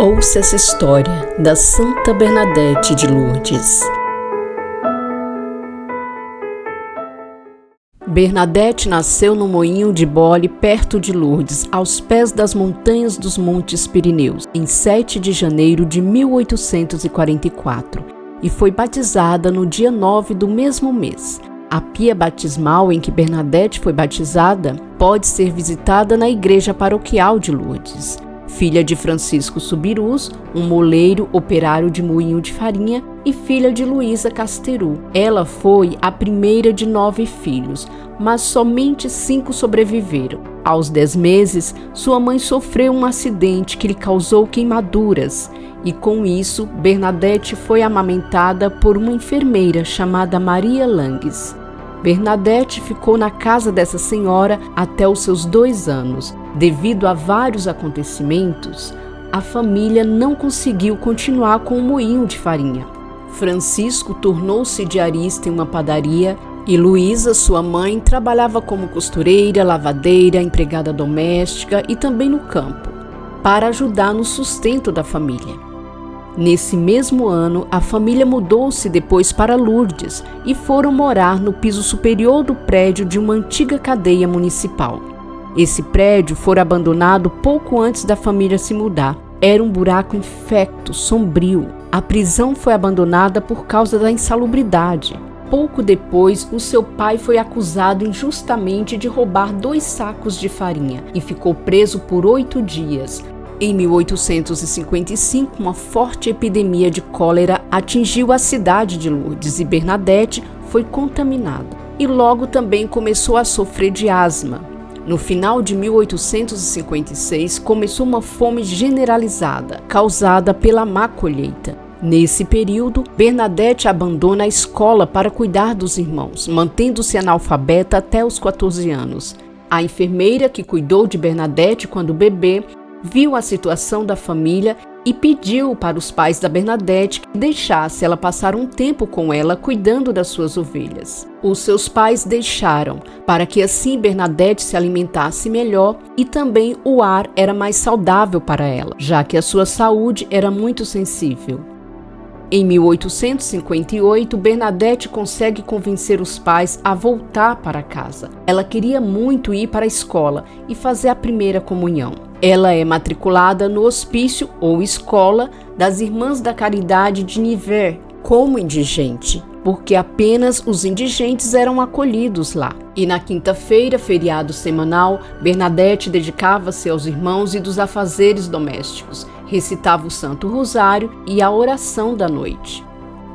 Ouça essa história da Santa Bernadette de Lourdes. Bernadette nasceu no Moinho de Bolle, perto de Lourdes, aos pés das montanhas dos Montes Pirineus, em 7 de janeiro de 1844, e foi batizada no dia 9 do mesmo mês. A pia batismal em que Bernadette foi batizada pode ser visitada na igreja paroquial de Lourdes. Filha de Francisco Subirus, um moleiro operário de moinho de farinha, e filha de Luísa Casteru. Ela foi a primeira de 9 filhos, mas somente 5 sobreviveram. Aos 10 meses, sua mãe sofreu um acidente que lhe causou queimaduras, e com isso, Bernadette foi amamentada por uma enfermeira chamada Maria Langes. Bernadette ficou na casa dessa senhora até os seus 2 anos. Devido a vários acontecimentos, a família não conseguiu continuar com o moinho de farinha. Francisco tornou-se diarista em uma padaria e Luísa, sua mãe, trabalhava como costureira, lavadeira, empregada doméstica e também no campo, para ajudar no sustento da família. Nesse mesmo ano, a família mudou-se depois para Lourdes e foram morar no piso superior do prédio de uma antiga cadeia municipal. Esse prédio foi abandonado pouco antes da família se mudar. Era um buraco infecto, sombrio. A prisão foi abandonada por causa da insalubridade. Pouco depois, o seu pai foi acusado injustamente de roubar 2 sacos de farinha e ficou preso por 8 dias. Em 1855, uma forte epidemia de cólera atingiu a cidade de Lourdes e Bernadette foi contaminada. E logo também começou a sofrer de asma. No final de 1856, começou uma fome generalizada, causada pela má colheita. Nesse período, Bernadette abandona a escola para cuidar dos irmãos, mantendo-se analfabeta até os 14 anos. A enfermeira que cuidou de Bernadette quando bebê viu a situação da família e pediu para os pais da Bernadette que deixasse ela passar um tempo com ela cuidando das suas ovelhas. Os seus pais deixaram, para que assim Bernadette se alimentasse melhor e também o ar era mais saudável para ela, já que a sua saúde era muito sensível. Em 1858, Bernadette consegue convencer os pais a voltar para casa. Ela queria muito ir para a escola e fazer a primeira comunhão. Ela é matriculada no hospício ou escola das Irmãs da Caridade de Nevers como indigente, porque apenas os indigentes eram acolhidos lá. E na quinta-feira, feriado semanal, Bernadette dedicava-se aos irmãos e dos afazeres domésticos, recitava o Santo Rosário e a oração da noite.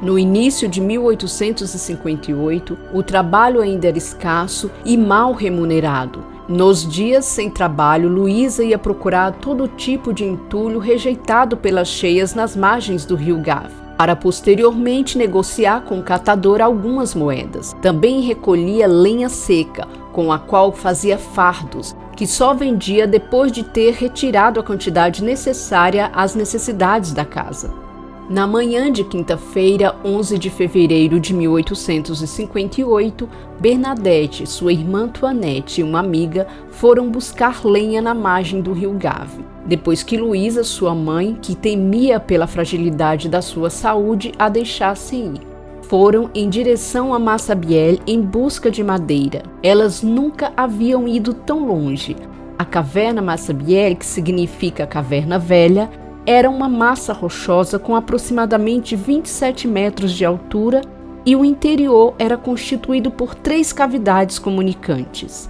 No início de 1858, o trabalho ainda era escasso e mal remunerado. Nos dias sem trabalho, Luísa ia procurar todo tipo de entulho rejeitado pelas cheias nas margens do rio Gave, para posteriormente negociar com o catador algumas moedas. Também recolhia lenha seca, com a qual fazia fardos, que só vendia depois de ter retirado a quantidade necessária às necessidades da casa. Na manhã de quinta-feira, 11 de fevereiro de 1858, Bernadette, sua irmã Antoinette e uma amiga foram buscar lenha na margem do rio Gave, depois que Luísa, sua mãe, que temia pela fragilidade da sua saúde, a deixassem ir. Foram em direção a Massabielle em busca de madeira. Elas nunca haviam ido tão longe. A caverna Massabielle, que significa caverna velha, era uma massa rochosa com aproximadamente 27 metros de altura e o interior era constituído por 3 cavidades comunicantes.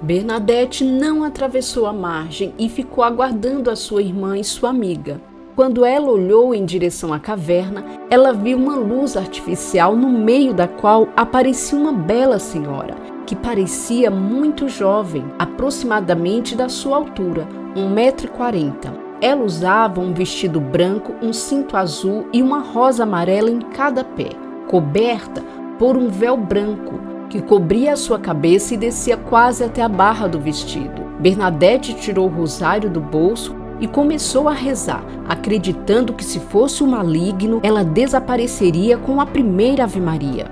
Bernadette não atravessou a margem e ficou aguardando a sua irmã e sua amiga. Quando ela olhou em direção à caverna, ela viu uma luz artificial no meio da qual aparecia uma bela senhora, que parecia muito jovem, aproximadamente da sua altura, 1,40 m. Ela usava um vestido branco, um cinto azul e uma rosa amarela em cada pé, coberta por um véu branco que cobria a sua cabeça e descia quase até a barra do vestido. Bernadette tirou o rosário do bolso e começou a rezar, acreditando que se fosse o maligno, ela desapareceria com a primeira Ave Maria.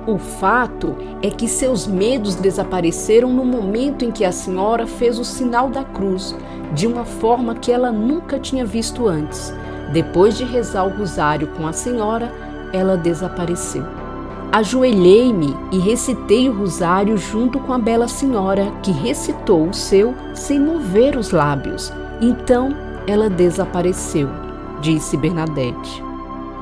O fato é que seus medos desapareceram no momento em que a senhora fez o sinal da cruz, de uma forma que ela nunca tinha visto antes. Depois de rezar o rosário com a senhora, ela desapareceu. Ajoelhei-me e recitei o rosário junto com a bela senhora, que recitou o seu sem mover os lábios. Então ela desapareceu, disse Bernadette.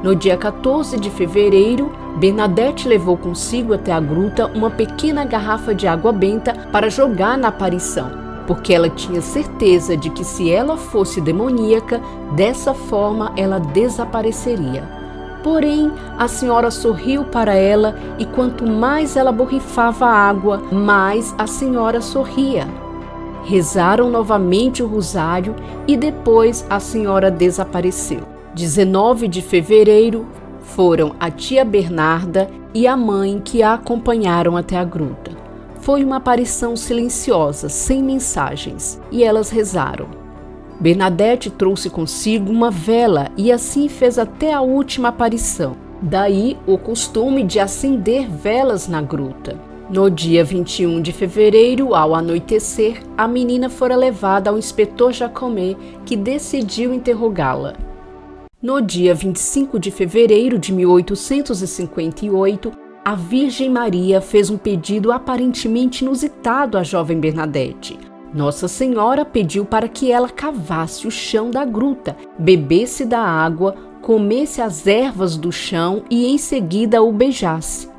No dia 14 de fevereiro, Bernadette levou consigo até a gruta uma pequena garrafa de água benta para jogar na aparição, porque ela tinha certeza de que se ela fosse demoníaca, dessa forma ela desapareceria. Porém, a senhora sorriu para ela e quanto mais ela borrifava água, mais a senhora sorria. Rezaram novamente o rosário e depois a senhora desapareceu. 19 de fevereiro, foram a tia Bernarda e a mãe que a acompanharam até a gruta. Foi uma aparição silenciosa, sem mensagens, e elas rezaram. Bernadette trouxe consigo uma vela e assim fez até a última aparição. Daí o costume de acender velas na gruta. No dia 21 de fevereiro, ao anoitecer, a menina fora levada ao inspetor Jacomé, que decidiu interrogá-la. No dia 25 de fevereiro de 1858, a Virgem Maria fez um pedido aparentemente inusitado à jovem Bernadette. Nossa Senhora pediu para que ela cavasse o chão da gruta, bebesse da água, comesse as ervas do chão e em seguida o beijasse.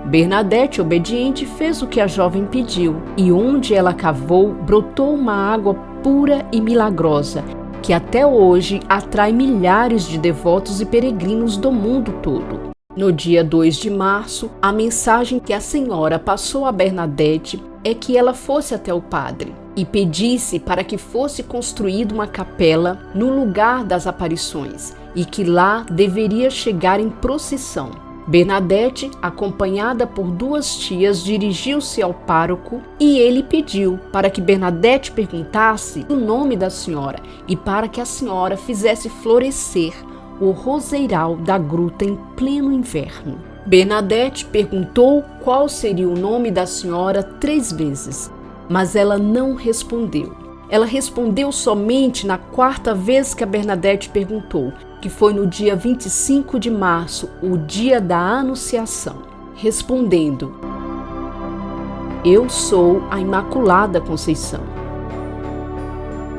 Bernadette, obediente, fez o que a jovem pediu, e onde ela cavou, brotou uma água pura e milagrosa, que até hoje atrai milhares de devotos e peregrinos do mundo todo. No dia 2 de março, a mensagem que a senhora passou a Bernadette é que ela fosse até o padre e pedisse para que fosse construída uma capela no lugar das aparições e que lá deveria chegar em procissão. Bernadette, acompanhada por duas tias, dirigiu-se ao pároco e ele pediu para que Bernadette perguntasse o nome da senhora e para que a senhora fizesse florescer o roseiral da gruta em pleno inverno. Bernadette perguntou qual seria o nome da senhora 3 vezes, mas ela não respondeu. Ela respondeu somente na 4ª vez que a Bernadette perguntou, que foi no dia 25 de março, o dia da Anunciação, respondendo: "Eu sou a Imaculada Conceição."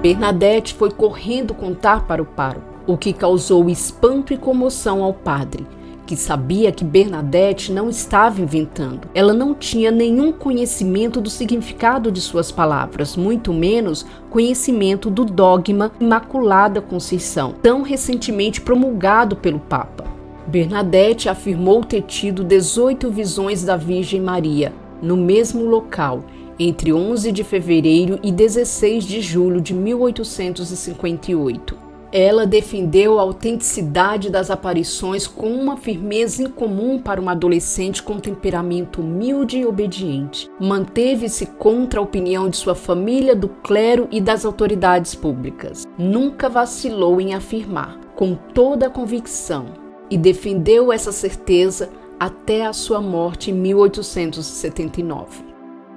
Bernadette foi correndo contar para o pároco, o que causou espanto e comoção ao padre, que sabia que Bernadette não estava inventando. Ela não tinha nenhum conhecimento do significado de suas palavras, muito menos conhecimento do dogma Imaculada Conceição, tão recentemente promulgado pelo Papa. Bernadette afirmou ter tido 18 visões da Virgem Maria, no mesmo local, entre 11 de fevereiro e 16 de julho de 1858. Ela defendeu a autenticidade das aparições com uma firmeza incomum para uma adolescente com temperamento humilde e obediente. Manteve-se contra a opinião de sua família, do clero e das autoridades públicas. Nunca vacilou em afirmar, com toda a convicção, e defendeu essa certeza até a sua morte em 1879.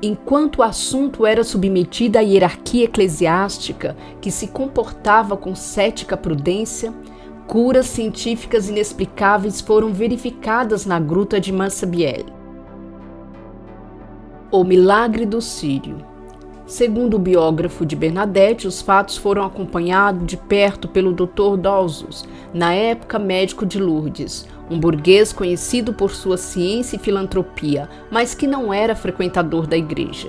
Enquanto o assunto era submetido à hierarquia eclesiástica, que se comportava com cética prudência, curas científicas inexplicáveis foram verificadas na gruta de Massabielle. O milagre do Círio. Segundo o biógrafo de Bernadette, os fatos foram acompanhados de perto pelo Dr. Dolzus, na época médico de Lourdes, um burguês conhecido por sua ciência e filantropia, mas que não era frequentador da igreja.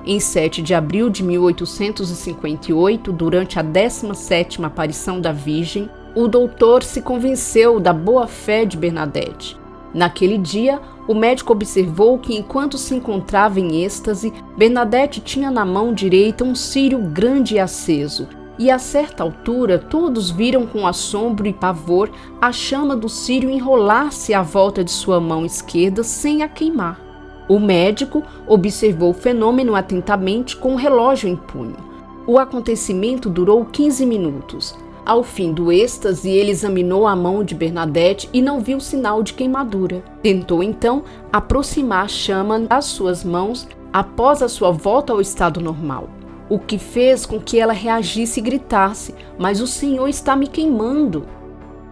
Em 7 de abril de 1858, durante a 17ª aparição da Virgem, o doutor se convenceu da boa-fé de Bernadette. Naquele dia, o médico observou que, enquanto se encontrava em êxtase, Bernadette tinha na mão direita um círio grande e aceso, e a certa altura todos viram com assombro e pavor a chama do círio enrolar-se à volta de sua mão esquerda sem a queimar. O médico observou o fenômeno atentamente com o relógio em punho. O acontecimento durou 15 minutos. Ao fim do êxtase, ele examinou a mão de Bernadette e não viu sinal de queimadura. Tentou então aproximar a chama das suas mãos após a sua volta ao estado normal, o que fez com que ela reagisse e gritasse: "Mas o Senhor está me queimando!"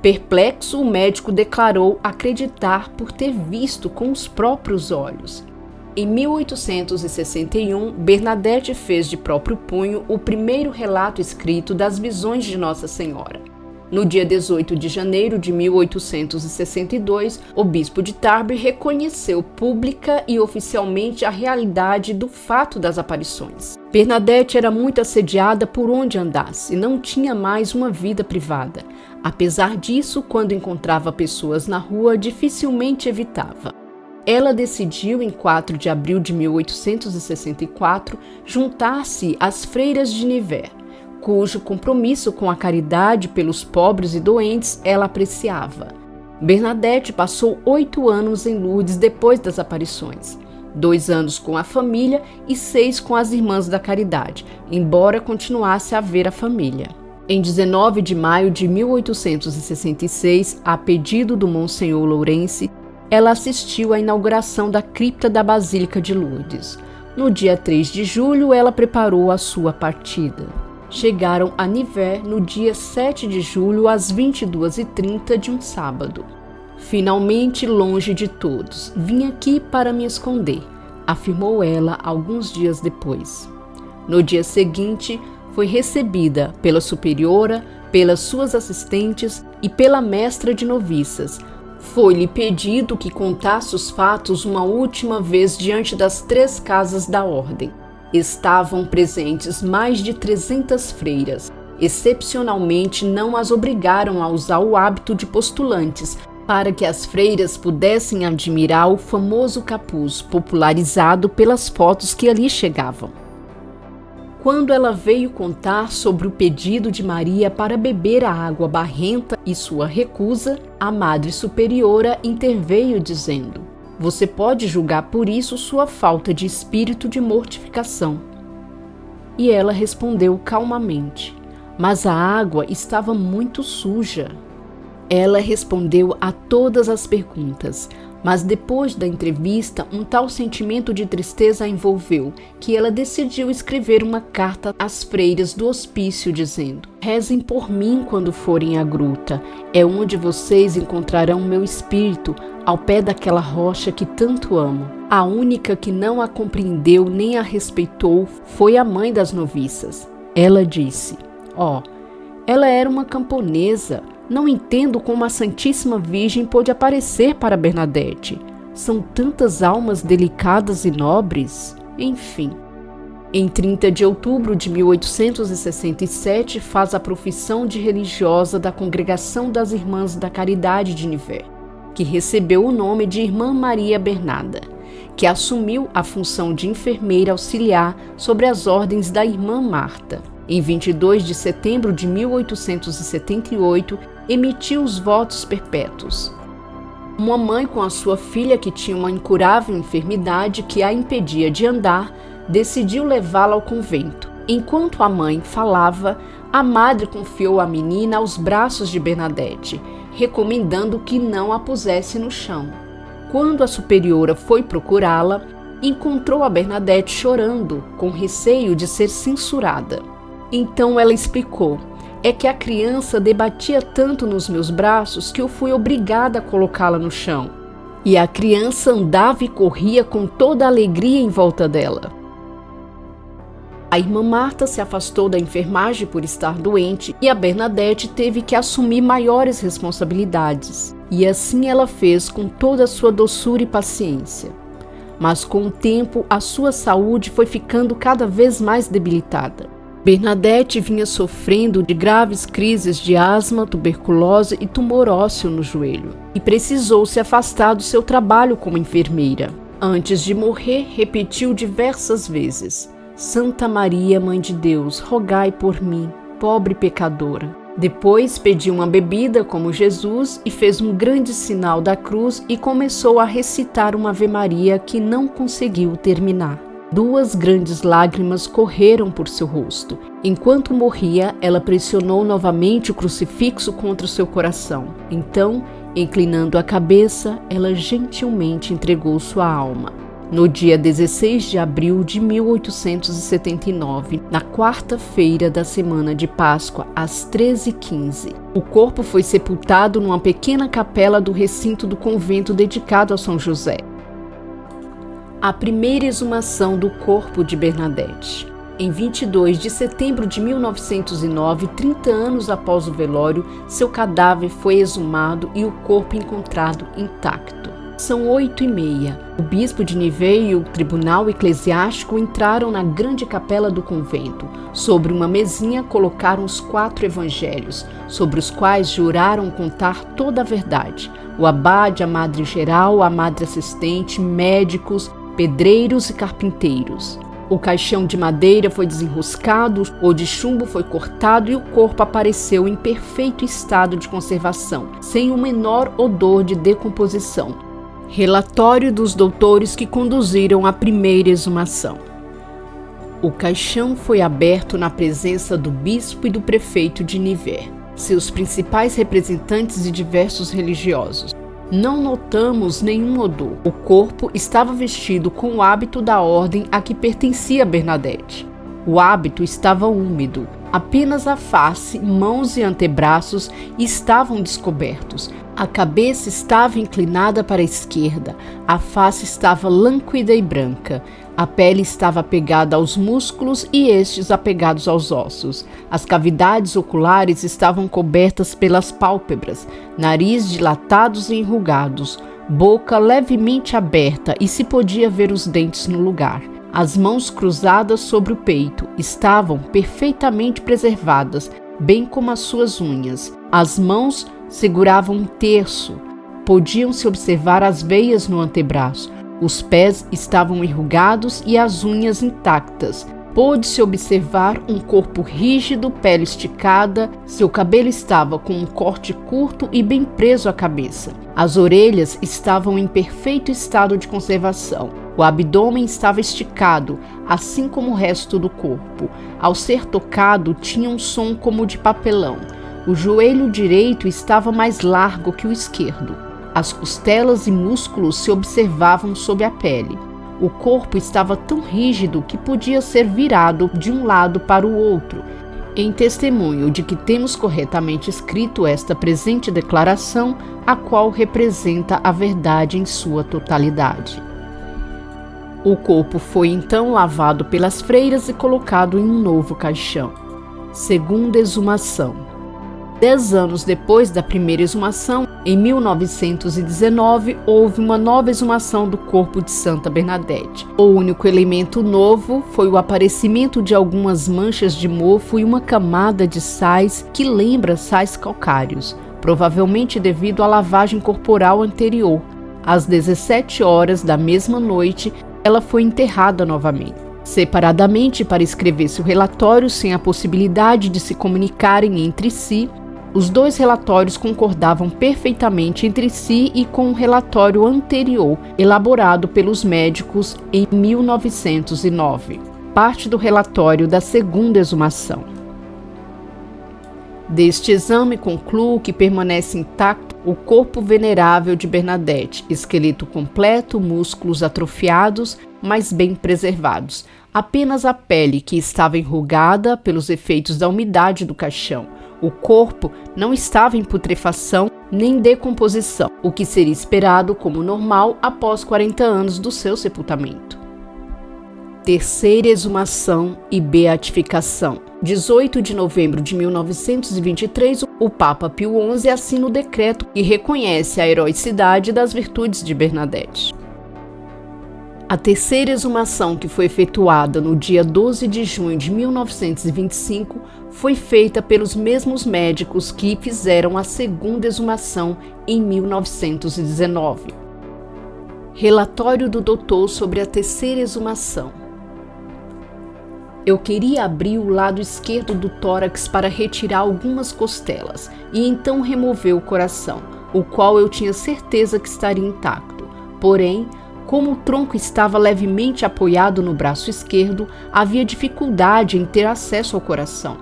Perplexo, o médico declarou acreditar por ter visto com os próprios olhos. Em 1861, Bernadette fez de próprio punho o primeiro relato escrito das visões de Nossa Senhora. No dia 18 de janeiro de 1862, o bispo de Tarbes reconheceu pública e oficialmente a realidade do fato das aparições. Bernadette era muito assediada por onde andasse e não tinha mais uma vida privada. Apesar disso, quando encontrava pessoas na rua, dificilmente evitava. Ela decidiu, em 4 de abril de 1864, juntar-se às freiras de Nevers, cujo compromisso com a caridade pelos pobres e doentes ela apreciava. Bernadette passou 8 anos em Lourdes depois das aparições, 2 anos com a família e 6 com as Irmãs da Caridade, embora continuasse a ver a família. Em 19 de maio de 1866, a pedido do Monsenhor Lourenço, ela assistiu à inauguração da cripta da Basílica de Lourdes. No dia 3 de julho, ela preparou a sua partida. Chegaram a Nevers no dia 7 de julho, às 22h30 de um sábado. "Finalmente longe de todos, vim aqui para me esconder", afirmou ela alguns dias depois. No dia seguinte, foi recebida pela superiora, pelas suas assistentes e pela mestra de noviças. Foi-lhe pedido que contasse os fatos uma última vez diante das 3 casas da ordem. Estavam presentes mais de 300 freiras. Excepcionalmente, não as obrigaram a usar o hábito de postulantes, para que as freiras pudessem admirar o famoso capuz, popularizado pelas fotos que ali chegavam. Quando ela veio contar sobre o pedido de Maria para beber a água barrenta e sua recusa, a Madre Superiora interveio dizendo: "Você pode julgar por isso sua falta de espírito de mortificação." E ela respondeu calmamente: "Mas a água estava muito suja." Ela respondeu a todas as perguntas, mas depois da entrevista, um tal sentimento de tristeza a envolveu, que ela decidiu escrever uma carta às freiras do hospício dizendo: "Rezem por mim quando forem à gruta, é onde vocês encontrarão meu espírito, ao pé daquela rocha que tanto amo." A única que não a compreendeu nem a respeitou foi a mãe das noviças. Ela disse: ela era uma camponesa. Não entendo como a Santíssima Virgem pôde aparecer para Bernadette. São tantas almas delicadas e nobres. Enfim. Em 30 de outubro de 1867, faz a profissão de religiosa da Congregação das Irmãs da Caridade de Nevers, que recebeu o nome de Irmã Maria Bernarda, que assumiu a função de enfermeira auxiliar sobre as ordens da Irmã Marta. Em 22 de setembro de 1878, emitiu os votos perpétuos. Uma mãe com a sua filha que tinha uma incurável enfermidade que a impedia de andar, decidiu levá-la ao convento. Enquanto a mãe falava, a madre confiou a menina aos braços de Bernadette, recomendando que não a pusesse no chão. Quando a superiora foi procurá-la, encontrou a Bernadette chorando, com receio de ser censurada. Então ela explicou: "É que a criança debatia tanto nos meus braços que eu fui obrigada a colocá-la no chão. E a criança andava e corria com toda a alegria em volta dela." A irmã Marta se afastou da enfermagem por estar doente e a Bernadette teve que assumir maiores responsabilidades. E assim ela fez com toda a sua doçura e paciência. Mas com o tempo, a sua saúde foi ficando cada vez mais debilitada. Bernadette vinha sofrendo de graves crises de asma, tuberculose e tumor ósseo no joelho, e precisou se afastar do seu trabalho como enfermeira. Antes de morrer, repetiu diversas vezes: "Santa Maria, Mãe de Deus, rogai por mim, pobre pecadora." Depois pediu uma bebida como Jesus e fez um grande sinal da cruz e começou a recitar uma Ave Maria que não conseguiu terminar. 2 grandes lágrimas correram por seu rosto. Enquanto morria, ela pressionou novamente o crucifixo contra o seu coração. Então, inclinando a cabeça, ela gentilmente entregou sua alma. No dia 16 de abril de 1879, na quarta-feira da semana de Páscoa, às 13h15, o corpo foi sepultado numa pequena capela do recinto do convento dedicado a São José. A primeira exumação do corpo de Bernadette. Em 22 de setembro de 1909, 30 anos após o velório, seu cadáver foi exumado e o corpo encontrado intacto. São 8h30. O bispo de Nivelles e o tribunal eclesiástico entraram na grande capela do convento. Sobre uma mesinha colocaram os 4 evangelhos, sobre os quais juraram contar toda a verdade. O abade, a madre geral, a madre assistente, médicos, pedreiros e carpinteiros. O caixão de madeira foi desenroscado, o de chumbo foi cortado e o corpo apareceu em perfeito estado de conservação, sem o menor odor de decomposição. Relatório dos doutores que conduziram a primeira exumação. O caixão foi aberto na presença do bispo e do prefeito de Nivelles, seus principais representantes e diversos religiosos. Não notamos nenhum odor. O corpo estava vestido com o hábito da ordem a que pertencia Bernadette. O hábito estava úmido. Apenas a face, mãos e antebraços estavam descobertos. A cabeça estava inclinada para a esquerda. A face estava lânguida e branca. A pele estava apegada aos músculos e estes apegados aos ossos. As cavidades oculares estavam cobertas pelas pálpebras, nariz dilatados e enrugados, boca levemente aberta e se podia ver os dentes no lugar. As mãos cruzadas sobre o peito estavam perfeitamente preservadas, bem como as suas unhas. As mãos seguravam um terço. Podiam-se observar as veias no antebraço. Os pés estavam enrugados e as unhas intactas. Pôde-se observar um corpo rígido, pele esticada. Seu cabelo estava com um corte curto e bem preso à cabeça. As orelhas estavam em perfeito estado de conservação. O abdômen estava esticado, assim como o resto do corpo. Ao ser tocado, tinha um som como de papelão. O joelho direito estava mais largo que o esquerdo. As costelas e músculos se observavam sob a pele. O corpo estava tão rígido que podia ser virado de um lado para o outro. Em testemunho de que temos corretamente escrito esta presente declaração, a qual representa a verdade em sua totalidade. O corpo foi então lavado pelas freiras e colocado em um novo caixão. Segunda exumação. 10 anos depois da primeira exumação, em 1919, houve uma nova exumação do corpo de Santa Bernadette. O único elemento novo foi o aparecimento de algumas manchas de mofo e uma camada de sais que lembra sais calcários, provavelmente devido à lavagem corporal anterior. Às 17 horas da mesma noite, ela foi enterrada novamente. Separadamente, para escrever seu relatório sem a possibilidade de se comunicarem entre si, os 2 relatórios concordavam perfeitamente entre si e com o relatório anterior, elaborado pelos médicos em 1909. Parte do relatório da segunda exumação. Deste exame concluo que permanece intacto o corpo venerável de Bernadette, esqueleto completo, músculos atrofiados, mas bem preservados. Apenas a pele, que estava enrugada pelos efeitos da umidade do caixão. O corpo não estava em putrefação nem decomposição, o que seria esperado como normal após 40 anos do seu sepultamento. Terceira exumação e beatificação. 18 de novembro de 1923, o Papa Pio XI assina o decreto que reconhece a heroicidade das virtudes de Bernadette. A terceira exumação, que foi efetuada no dia 12 de junho de 1925, foi feita pelos mesmos médicos que fizeram a segunda exumação em 1919. Relatório do doutor sobre a terceira exumação. Eu queria abrir o lado esquerdo do tórax para retirar algumas costelas e então remover o coração, o qual eu tinha certeza que estaria intacto. Porém, Como o tronco estava levemente apoiado no braço esquerdo, havia dificuldade em ter acesso ao coração.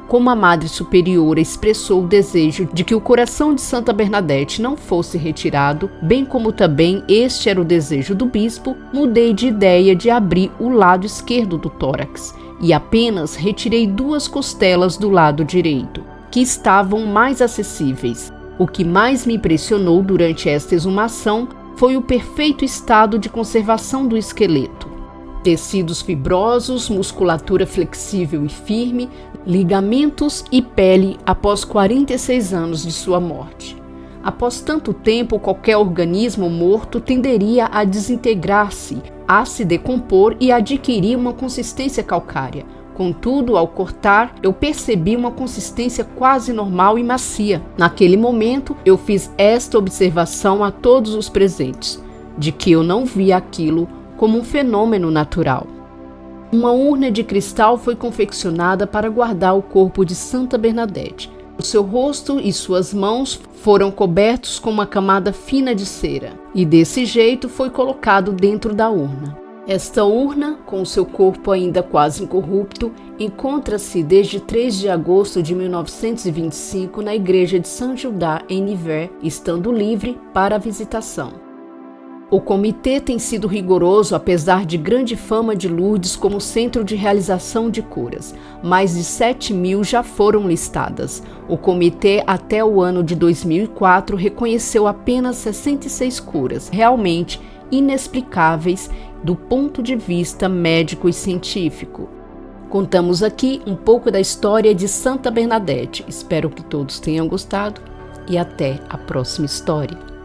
Como a Madre Superiora expressou o desejo de que o coração de Santa Bernadette não fosse retirado, bem como também este era o desejo do bispo, mudei de ideia de abrir o lado esquerdo do tórax e apenas retirei 2 costelas do lado direito, que estavam mais acessíveis. O que mais me impressionou durante esta exumação foi o perfeito estado de conservação do esqueleto. Tecidos fibrosos, musculatura flexível e firme, ligamentos e pele após 46 anos de sua morte. Após tanto tempo, qualquer organismo morto tenderia a desintegrar-se, a se decompor e adquirir uma consistência calcária. Contudo, ao cortar, eu percebi uma consistência quase normal e macia. Naquele momento, eu fiz esta observação a todos os presentes, de que eu não via aquilo como um fenômeno natural. Uma urna de cristal foi confeccionada para guardar o corpo de Santa Bernadette. O seu rosto e suas mãos foram cobertos com uma camada fina de cera, e desse jeito foi colocado dentro da urna. Esta urna, com seu corpo ainda quase incorrupto, encontra-se desde 3 de agosto de 1925 na igreja de Saint-Judas, em Nevers, estando livre para a visitação. O comitê tem sido rigoroso apesar de grande fama de Lourdes como centro de realização de curas. Mais de 7.000 já foram listadas. O comitê até o ano de 2004 reconheceu apenas 66 curas, realmente inexplicáveis do ponto de vista médico e científico. Contamos aqui um pouco da história de Santa Bernadette. Espero que todos tenham gostado e até a próxima história.